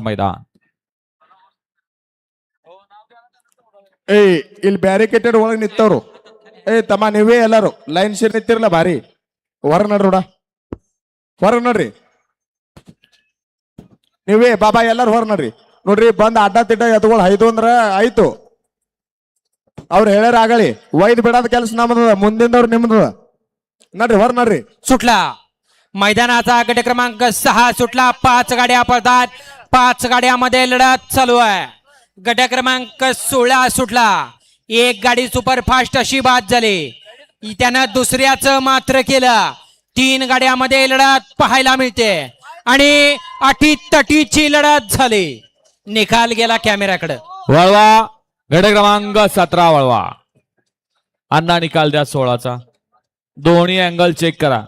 मैदान ಇಲ್ಲಿ ಬ್ಯಾರಿಕೇಟೆಡ್ ಒಳಗೆ ನಿಂತವ್ರು ತಮ್ಮ ನೀವೇ ಎಲ್ಲಾರು ಲೈನ್ ಶೇರ್ ನಿಂತಿರಲ್ಲ ಭಾರಿ ಹೊರಗ್ ನಡ್ರಿ ಹೊರಗ್ ನೋಡ್ರಿ ನೀವೇ ಬಾಬಾ ಎಲ್ಲಾರು ಹೊರ ನೋಡ್ರಿ ಬಂದ್ ಅಡ್ಡ ತಿಡ್ಡ ಎತ್ಗಳು ಐದು ಅಂದ್ರ ಆಯ್ತು ಅವ್ರು ಹೇಳ್ಯಾರ ಆಗಳಿ ಒಯ್ದು ಬಿಡೋದ್ ಕೆಲಸ ನಮ್ದ ಮುಂದಿಂದವ್ರು ನಿಮ್ದು ನಡ್ರಿ ಹೊರ सुटला मैदानाचा गट क्रमांक 6 सुटला 5 गाड्या पळतात 5 गाड्यामध्ये लढत चालू आहे गट क्रमांक 16 सुटला एक गाडी सुपरफास्ट अशी बाद झाली त्यानं दुसऱ्याचं मात्र केलं 3 गाड्यामध्ये लढत पाहायला मिळते आणि अटीतटीची लढत झाली निकाल गेला कॅमेऱ्याकडे वळवा गट क्रमांक 17 वळवा अण्णा निकाल द्या 16चा दोन्ही अँगल चेक करा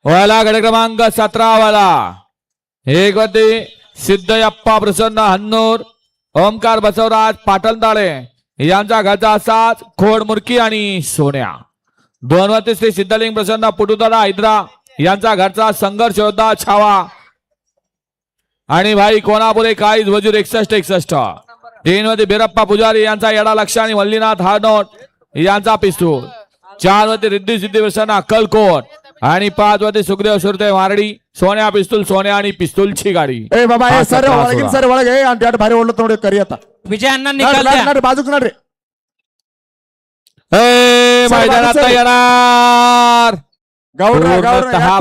वळला गट क्रमांक 17 वाला एक वरती सिद्धयप्पा प्रसन्न हन्नूर ओमकार बसवराज पाटणताळे यांचा घरचा साथ खोडमुरकी आणि सोन्या दोन वरती श्री सिद्धलिंग प्रसन्न पुटुदादा हैदरा यांचा घरचा संघर्ष योद्धा छावा आणि भाई कोणापुरे काळीज वजूर 61 तीन वरती बिरप्पा पुजारी यांचा येडा लक्ष आणि मल्लीनाथ हारनोट यांचा पिस्तूल 4 वरती रिद्धी सिद्धी प्रसन्न अक्कलकोट आणि 5 वरती सुखदेव सुरते मारडी सोन्या पिस्तूल सोन्या आणि पिस्तूलची गाडी बाबा सर ಒಳಗಿನ ಸರ್ ಒಳಗೆ ಅಂತ ಭಾರಿ ಓಡ್ಲತ್ತ ನೋಡಿ ಕರಿ आता विजयांना निकाल द्या बाजूक नड्ರಿ मैदानात येणार गौर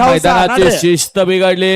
मैदानाची शिस्त बिघडली